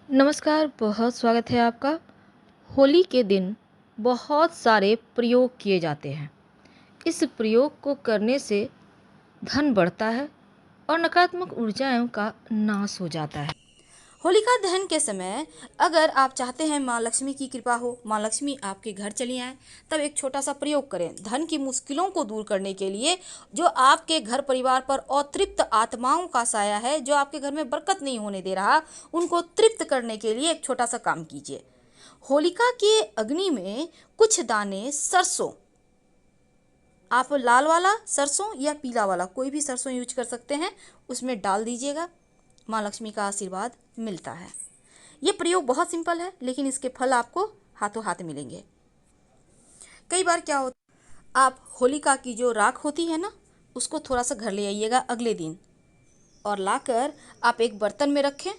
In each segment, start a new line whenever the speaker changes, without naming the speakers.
नमस्कार, बहुत स्वागत है आपका। होली के दिन बहुत सारे प्रयोग किए जाते हैं। इस प्रयोग को करने से धन बढ़ता है और नकारात्मक ऊर्जाओं का नाश हो जाता है।
होलिका दहन के समय अगर आप चाहते हैं माँ लक्ष्मी की कृपा हो, माँ लक्ष्मी आपके घर चली आए, तब एक छोटा सा प्रयोग करें। धन की मुश्किलों को दूर करने के लिए, जो आपके घर परिवार पर अतृप्त आत्माओं का साया है, जो आपके घर में बरकत नहीं होने दे रहा, उनको तृप्त करने के लिए एक छोटा सा काम कीजिए। होलिका के अग्नि में कुछ दाने सरसों, आप लाल वाला सरसों या पीला वाला कोई भी सरसों यूज कर सकते हैं, उसमें डाल दीजिएगा। माँ लक्ष्मी का आशीर्वाद मिलता है। ये प्रयोग बहुत सिंपल है, लेकिन इसके फल आपको हाथों हाथ मिलेंगे। कई बार क्या होता, आप होलिका की जो राख होती है ना, उसको थोड़ा सा घर ले आइएगा अगले दिन और लाकर आप एक बर्तन में रखें।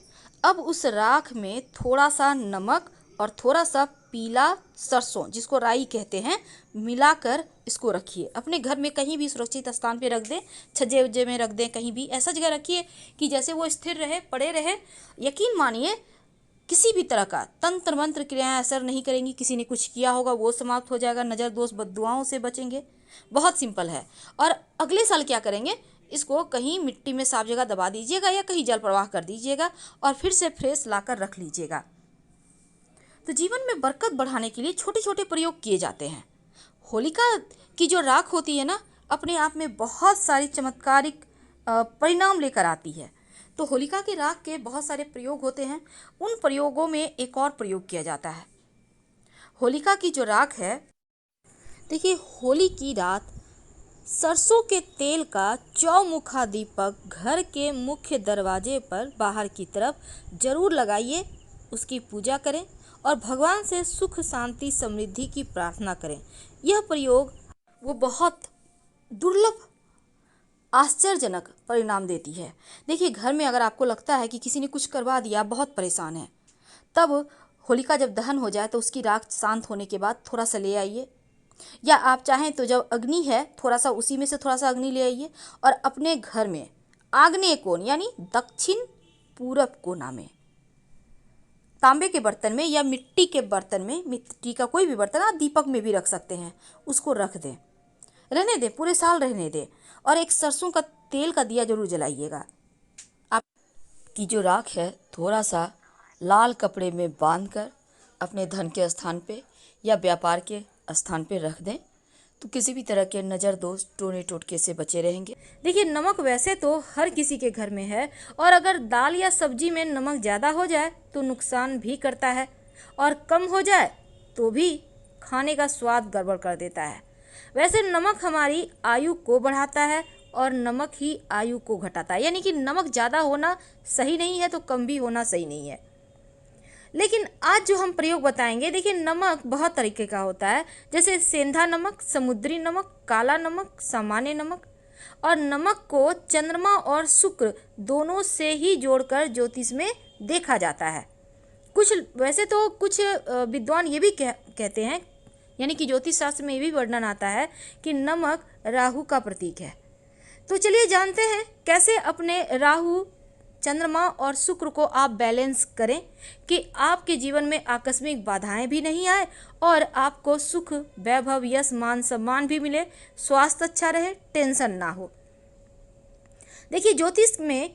अब उस राख में थोड़ा सा नमक और थोड़ा सा पीला सरसों, जिसको राई कहते हैं, मिलाकर इसको रखिए। अपने घर में कहीं भी सुरक्षित स्थान पे रख दें, छज्जे उज्जे में रख दें, कहीं भी ऐसा जगह रखिए कि जैसे वो स्थिर रहे, पड़े रहे। यकीन मानिए, किसी भी तरह का तंत्र मंत्र क्रियाएं असर नहीं करेंगी। किसी ने कुछ किया होगा वो समाप्त हो जाएगा, नज़र दोष बददुआओं से बचेंगे। बहुत सिंपल है। और अगले साल क्या करेंगे, इसको कहीं मिट्टी में साफ जगह दबा दीजिएगा या कहीं जल प्रवाह कर दीजिएगा और फिर से फ्रेश लाकर रख लीजिएगा। तो जीवन में बरकत बढ़ाने के लिए छोटे छोटे प्रयोग किए जाते हैं। होलिका की जो राख होती है ना, अपने आप में बहुत सारी चमत्कारिक परिणाम लेकर आती है। तो होलिका की राख के बहुत सारे प्रयोग होते हैं। उन प्रयोगों में एक और प्रयोग किया जाता है। होलिका की जो राख है, देखिए, होली की रात सरसों के तेल का चौमुखा दीपक घर के मुख्य दरवाजे पर बाहर की तरफ जरूर लगाइए। उसकी पूजा करें और भगवान से सुख शांति समृद्धि की प्रार्थना करें। यह प्रयोग वो बहुत दुर्लभ आश्चर्यजनक परिणाम देती है। देखिए, घर में अगर आपको लगता है कि किसी ने कुछ करवा दिया, बहुत परेशान है, तब होलिका जब दहन हो जाए तो उसकी राख शांत होने के बाद थोड़ा सा ले आइए, या आप चाहें तो जब अग्नि है थोड़ा सा उसी में से थोड़ा सा अग्नि ले आइए और अपने घर में आग्नेय कोण यानी दक्षिण पूरब कोना में तांबे के बर्तन में या मिट्टी के बर्तन में, मिट्टी का कोई भी बर्तन, आप दीपक में भी रख सकते हैं, उसको रख दें, रहने दें, पूरे साल रहने दें। और एक सरसों का तेल का दिया जरूर जलाइएगा। आपकी जो राख है थोड़ा सा लाल कपड़े में बांधकर अपने धन के स्थान पे या व्यापार के स्थान पे रख दें, तो किसी भी तरह के नज़र दोष टोने टोटके से बचे रहेंगे। देखिए, नमक वैसे तो हर किसी के घर में है, और अगर दाल या सब्जी में नमक ज़्यादा हो जाए तो नुकसान भी करता है, और कम हो जाए तो भी खाने का स्वाद गड़बड़ कर देता है। वैसे नमक हमारी आयु को बढ़ाता है और नमक ही आयु को घटाता है, यानी कि नमक ज़्यादा होना सही नहीं है तो कम भी होना सही नहीं है। लेकिन आज जो हम प्रयोग बताएंगे, देखिए, नमक बहुत तरीके का होता है, जैसे सेंधा नमक, समुद्री नमक, काला नमक, सामान्य नमक। और नमक को चंद्रमा और शुक्र दोनों से ही जोड़कर ज्योतिष में देखा जाता है। कुछ वैसे तो कुछ विद्वान ये भी कहते हैं, यानी कि ज्योतिष शास्त्र में ये भी वर्णन आता है कि नमक राहु का प्रतीक है। तो चलिए जानते हैं कैसे अपने राहु, चंद्रमा और शुक्र को आप बैलेंस करें कि आपके जीवन में आकस्मिक बाधाएं भी नहीं आए और आपको सुख, वैभव, यश, मान, सम्मान भी मिले, स्वास्थ्य अच्छा रहे, टेंशन ना हो। देखिए, ज्योतिष में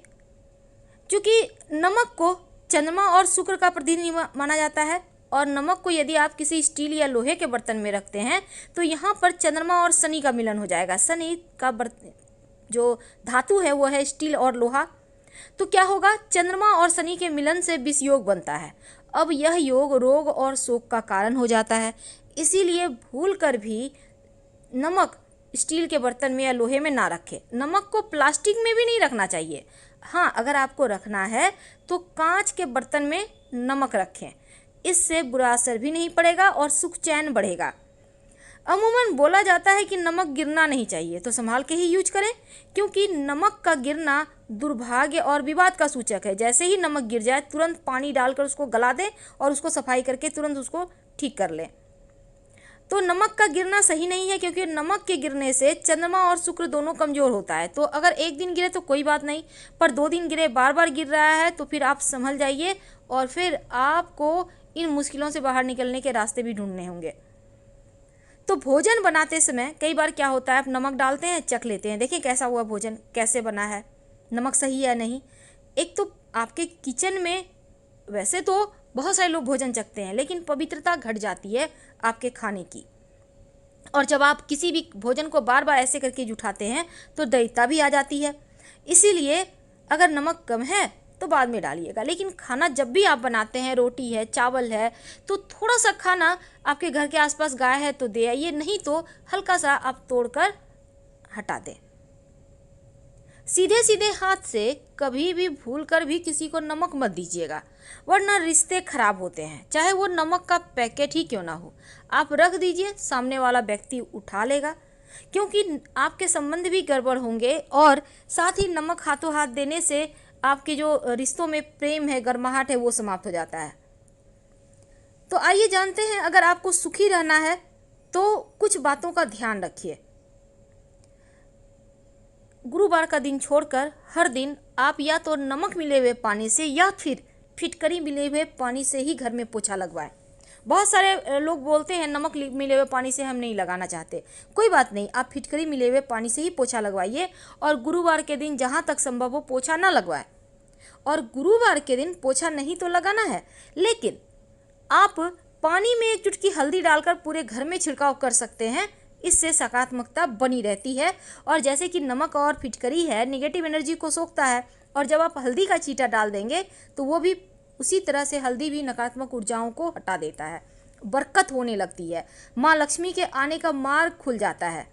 चूंकि नमक को चंद्रमा और शुक्र का प्रतिनिधि माना जाता है, और नमक को यदि आप किसी स्टील या लोहे के बर्तन में रखते हैं तो यहाँ पर चंद्रमा और शनि का मिलन हो जाएगा। शनि का जो धातु है वो है स्टील और लोहा। तो क्या होगा, चंद्रमा और शनि के मिलन से विष योग बनता है। अब यह योग रोग और शोक का कारण हो जाता है। इसीलिए भूल कर भी नमक स्टील के बर्तन में या लोहे में ना रखें। नमक को प्लास्टिक में भी नहीं रखना चाहिए। हाँ, अगर आपको रखना है तो कांच के बर्तन में नमक रखें, इससे बुरा असर भी नहीं पड़ेगा और सुख चैन बढ़ेगा। अमूमन बोला जाता है कि नमक गिरना नहीं चाहिए, तो संभाल के ही यूज करें, क्योंकि नमक का गिरना दुर्भाग्य और विवाद का सूचक है। जैसे ही नमक गिर जाए तुरंत पानी डालकर उसको गला दें और उसको सफाई करके तुरंत उसको ठीक कर लें। तो नमक का गिरना सही नहीं है, क्योंकि नमक के गिरने से चंद्रमा और शुक्र दोनों कमज़ोर होता है। तो अगर एक दिन गिरे तो कोई बात नहीं, पर 2 दिन गिरे, बार बार गिर रहा है, तो फिर आप संभल जाइए और फिर आपको इन मुश्किलों से बाहर निकलने के रास्ते भी ढूंढने होंगे। तो भोजन बनाते समय कई बार क्या होता है, आप नमक डालते हैं, चख लेते हैं, देखिए कैसा हुआ भोजन, कैसे बना है, नमक सही है नहीं। एक तो आपके किचन में वैसे तो बहुत सारे लोग भोजन चखते हैं, लेकिन पवित्रता घट जाती है आपके खाने की। और जब आप किसी भी भोजन को बार बार ऐसे करके जुठाते हैं तो दैवता भी आ जाती है। इसीलिए अगर नमक कम है तो बाद में डालिएगा, लेकिन खाना जब भी आप बनाते हैं, रोटी है, चावल है, तो थोड़ा सा खाना आपके घर के आसपास गाय है तो दे आइए, नहीं तो हल्का सा आप तोड़कर हटा दें। सीधे सीधे हाथ से कभी भी भूल कर भी किसी को नमक मत दीजिएगा, वरना रिश्ते खराब होते हैं, चाहे वो नमक का पैकेट ही क्यों ना हो। आप रख दीजिए, सामने वाला व्यक्ति उठा लेगा, क्योंकि आपके संबंध भी गड़बड़ होंगे और साथ ही नमक हाथों हाथ देने से आपके जो रिश्तों में प्रेम है, गर्माहट है, वो समाप्त हो जाता है। तो आइए जानते हैं, अगर आपको सुखी रहना है तो कुछ बातों का ध्यान रखिए। गुरुवार का दिन छोड़कर हर दिन आप या तो नमक मिले हुए पानी से या फिर फिटकरी मिले हुए पानी से ही घर में पोछा लगवाएं। बहुत सारे लोग बोलते हैं नमक मिले हुए पानी से हम नहीं लगाना चाहते, कोई बात नहीं, आप फिटकरी मिले हुए पानी से ही पोछा लगवाइए और गुरुवार के दिन जहाँ तक संभव हो पोछा ना लगवाएं। और गुरुवार के दिन पोछा नहीं तो लगाना है, लेकिन आप पानी में 1 चुटकी हल्दी डालकर पूरे घर में छिड़काव कर सकते हैं, इससे सकारात्मकता बनी रहती है। और जैसे कि नमक और फिटकरी है, नेगेटिव एनर्जी को सोखता है, और जब आप हल्दी का छींटा डाल देंगे तो वो भी उसी तरह से, हल्दी भी नकारात्मक ऊर्जाओं को हटा देता है, बरकत होने लगती है, माँ लक्ष्मी के आने का मार्ग खुल जाता है।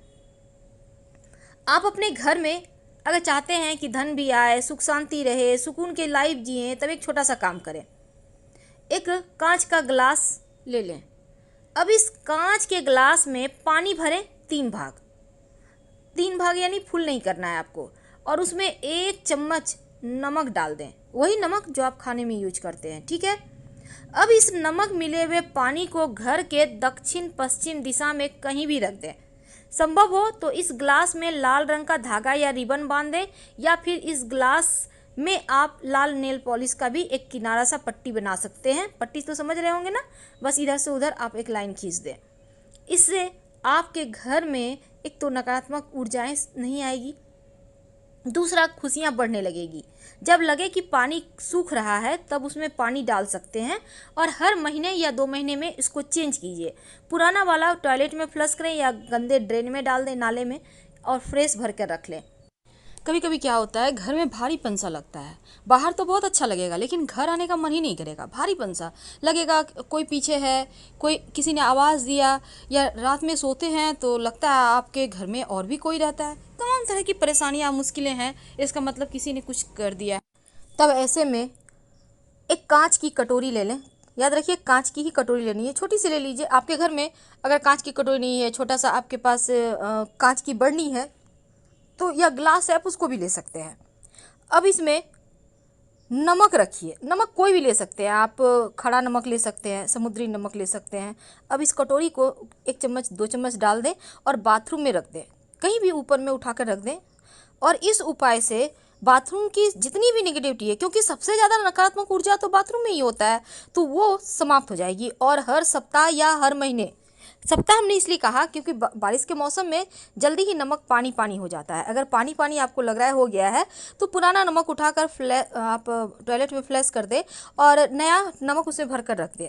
आप अपने घर में अगर चाहते हैं कि धन भी आए, सुख शांति रहे, सुकून के लाइफ जिए, तब एक छोटा सा काम करें। एक कांच का ग्लास ले लें। अब इस कांच के ग्लास में पानी भरें 3 भाग, 3 भाग यानी फुल नहीं करना है आपको, और उसमें 1 चम्मच नमक डाल दें, वही नमक जो आप खाने में यूज करते हैं, ठीक है। अब इस नमक मिले हुए पानी को घर के दक्षिण पश्चिम दिशा में कहीं भी रख दें। संभव हो तो इस ग्लास में लाल रंग का धागा या रिबन बांध दें, या फिर इस ग्लास में आप लाल नेल पॉलिश का भी एक किनारा सा पट्टी बना सकते हैं। पट्टी तो समझ रहे होंगे ना, बस इधर से उधर आप एक लाइन खींच दें। इससे आपके घर में एक तो नकारात्मक ऊर्जाएं नहीं आएगी, दूसरा खुशियां बढ़ने लगेगी। जब लगे कि पानी सूख रहा है तब उसमें पानी डाल सकते हैं, और हर महीने या 2 महीने में इसको चेंज कीजिए। पुराना वाला टॉयलेट में फ्लश करें या गंदे ड्रेन में डाल दें, नाले में, और फ्रेश भर कर रख लें। कभी कभी क्या होता है, घर में भारीपन सा लगता है, बाहर तो बहुत अच्छा लगेगा लेकिन घर आने का मन ही नहीं करेगा, भारीपन सा लगेगा, कोई पीछे है, कोई किसी ने आवाज़ दिया, या रात में सोते हैं तो लगता है आपके घर में और भी कोई रहता है। तमाम तरह की परेशानियां, मुश्किलें हैं, इसका मतलब किसी ने कुछ कर दिया है। तब ऐसे में एक कांच की कटोरी ले लें। याद रखिए, कांच की ही कटोरी लेनी है, छोटी सी ले लीजिए। आपके घर में अगर कांच की कटोरी नहीं है, छोटा सा आपके पास कांच की बर्नी है तो, या ग्लास है, आप उसको भी ले सकते हैं। अब इसमें नमक रखिए, नमक कोई भी ले सकते हैं आप, खड़ा नमक ले सकते हैं, समुद्री नमक ले सकते हैं। अब इस कटोरी को 1 चम्मच 2 चम्मच डाल दें और बाथरूम में रख दें, कहीं भी ऊपर में उठाकर रख दें। और इस उपाय से बाथरूम की जितनी भी नेगेटिविटी है, क्योंकि सबसे ज़्यादा नकारात्मक ऊर्जा तो बाथरूम में ही होता है, तो वो समाप्त हो जाएगी। और हर सप्ताह या हर महीने, सप्ताह हमने इसलिए कहा क्योंकि बारिश के मौसम में जल्दी ही नमक पानी पानी हो जाता है। अगर पानी पानी आपको लग रहा है हो गया है, तो पुराना नमक उठाकर आप टॉयलेट में फ्लैश कर दें और नया नमक उसमें भर कर रख दें।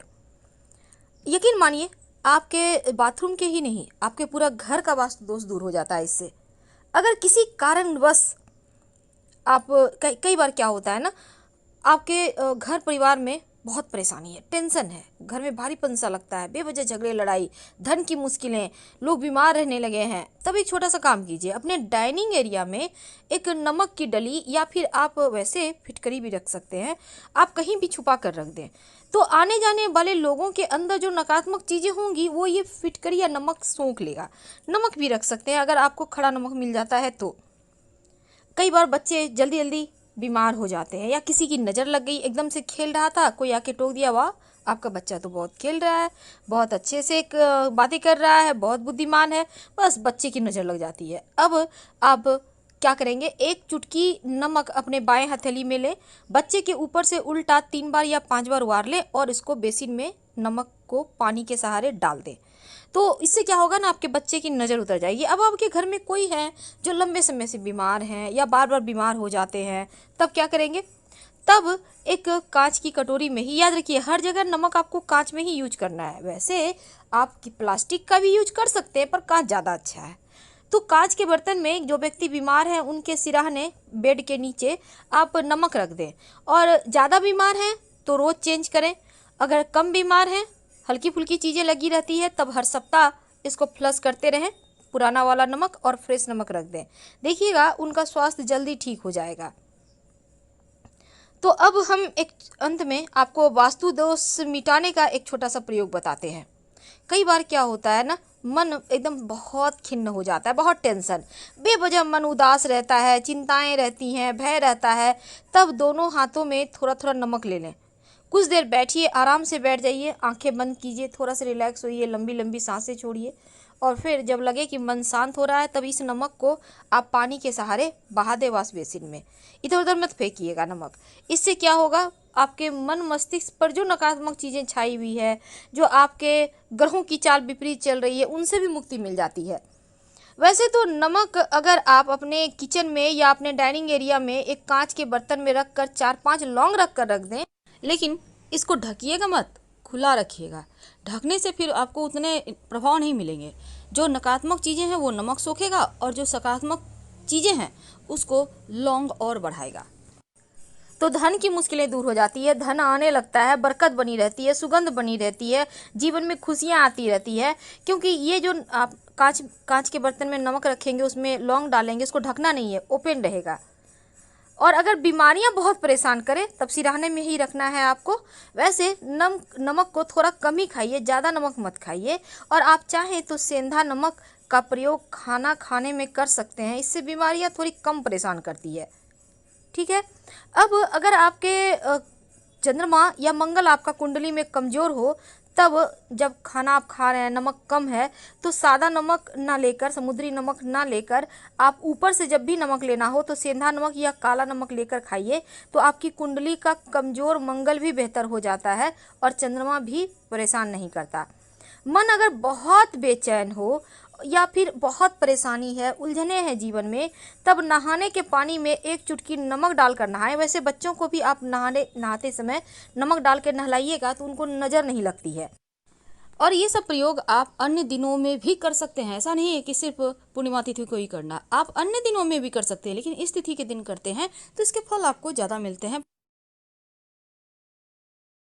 यकीन मानिए, आपके बाथरूम के ही नहीं, आपके पूरा घर का वास्तु दोष दूर हो जाता है इससे। अगर किसी कारणवश आप, कई बार क्या होता है ना, आपके घर परिवार में बहुत परेशानी है, टेंशन है, घर में भारीपन सा लगता है, बेवजह झगड़े लड़ाई, धन की मुश्किलें, लोग बीमार रहने लगे हैं, तब एक छोटा सा काम कीजिए। अपने डाइनिंग एरिया में एक नमक की डली, या फिर आप वैसे फिटकरी भी रख सकते हैं, आप कहीं भी छुपा कर रख दें, तो आने जाने वाले लोगों के अंदर जो नकारात्मक चीज़ें होंगी वो ये फिटकरी या नमक सोख लेगा। नमक भी रख सकते हैं अगर आपको खड़ा नमक मिल जाता है तो। कई बार बच्चे जल्दी जल्दी बीमार हो जाते हैं, या किसी की नज़र लग गई, एकदम से खेल रहा था, कोई आके टोक दिया, वाह आपका बच्चा तो बहुत खेल रहा है, बहुत अच्छे से बातें कर रहा है, बहुत बुद्धिमान है, बस बच्चे की नज़र लग जाती है। अब आप क्या करेंगे, एक चुटकी नमक अपने बाएं हथेली में ले, बच्चे के ऊपर से उल्टा 3 बार या 5 बार वार ले और इसको बेसिन में नमक को पानी के सहारे डाल दें। तो इससे क्या होगा ना, आपके बच्चे की नज़र उतर जाएगी। अब आपके घर में कोई है जो लंबे समय से बीमार हैं या बार बार बीमार हो जाते हैं, तब क्या करेंगे, तब एक कांच की कटोरी में ही, याद रखिए हर जगह नमक आपको कांच में ही यूज करना है। वैसे आप प्लास्टिक का भी यूज कर सकते हैं, पर कांच ज़्यादा अच्छा है। तो कांच के बर्तन में जो व्यक्ति बीमार है उनके सिरहाने बेड के नीचे आप नमक रख दें, और ज़्यादा बीमार हैं तो रोज़ चेंज करें। अगर कम बीमार हैं, हल्की फुल्की चीज़ें लगी रहती है, तब हर सप्ताह इसको फ्लश करते रहें, पुराना वाला नमक और फ्रेश नमक रख दें। देखिएगा उनका स्वास्थ्य जल्दी ठीक हो जाएगा। तो अब हम एक अंत में आपको वास्तु दोष मिटाने का एक छोटा सा प्रयोग बताते हैं। कई बार क्या होता है ना, मन एकदम बहुत खिन्न हो जाता है, बहुत टेंशन, बेवजह मन उदास रहता है, चिंताएं रहती हैं, भय रहता है, तब दोनों हाथों में थोड़ा थोड़ा नमक ले लें। कुछ देर बैठिए, आराम से बैठ जाइए, आंखें बंद कीजिए, थोड़ा सा रिलैक्स होइए, लंबी लंबी सांसें छोड़िए, और फिर जब लगे कि मन शांत हो रहा है, तब इस नमक को आप पानी के सहारे बहा दें वॉश बेसिन में। इधर उधर मत फेंकिएगा नमक। इससे क्या होगा, आपके मन मस्तिष्क पर जो नकारात्मक चीज़ें छाई हुई है, जो आपके ग्रहों की चाल विपरीत चल रही है, उनसे भी मुक्ति मिल जाती है। वैसे तो नमक अगर आप अपने किचन में या अपने डाइनिंग एरिया में एक कांच के बर्तन में रख कर 4-5 लौंग रख कर रख दें, लेकिन इसको ढकिएगा मत, खुला रखिएगा। ढकने से फिर आपको उतने प्रभाव नहीं मिलेंगे। जो नकारात्मक चीज़ें हैं वो नमक सोखेगा, और जो सकारात्मक चीज़ें हैं उसको लौंग और बढ़ाएगा। तो धन की मुश्किलें दूर हो जाती है, धन आने लगता है, बरकत बनी रहती है, सुगंध बनी रहती है, जीवन में खुशियाँ आती रहती है। क्योंकि ये जो आप कांच के बर्तन में नमक रखेंगे, उसमें लौंग डालेंगे, उसको ढकना नहीं है, ओपन रहेगा। और अगर बीमारियां बहुत परेशान करें, तब सिरहाने में ही रखना है आपको। वैसे नमक को थोड़ा कम ही खाइए, ज़्यादा नमक मत खाइए। और आप चाहें तो सेंधा नमक का प्रयोग खाना खाने में कर सकते हैं, इससे बीमारियां थोड़ी कम परेशान करती है। ठीक है। अब अगर आपके चंद्रमा या मंगल आपका कुंडली में कमज़ोर हो, तब जब खाना आप खा रहे हैं, नमक कम है, तो सादा नमक ना लेकर, समुद्री नमक ना लेकर, आप ऊपर से जब भी नमक लेना हो तो सेंधा नमक या काला नमक लेकर खाइए। तो आपकी कुंडली का कमज़ोर मंगल भी बेहतर हो जाता है और चंद्रमा भी परेशान नहीं करता। मन अगर बहुत बेचैन हो या फिर बहुत परेशानी है, उलझने हैं जीवन में, तब नहाने के पानी में एक चुटकी नमक डालकर नहाएं। वैसे बच्चों को भी आप नहाते समय नमक डाल के नहलाइएगा तो उनको नज़र नहीं लगती है। और ये सब प्रयोग आप अन्य दिनों में भी कर सकते हैं। ऐसा नहीं है कि सिर्फ पूर्णिमा तिथि को ही करना, आप अन्य दिनों में भी कर सकते हैं, लेकिन इस तिथि के दिन करते हैं तो इसके फल आपको ज़्यादा मिलते हैं।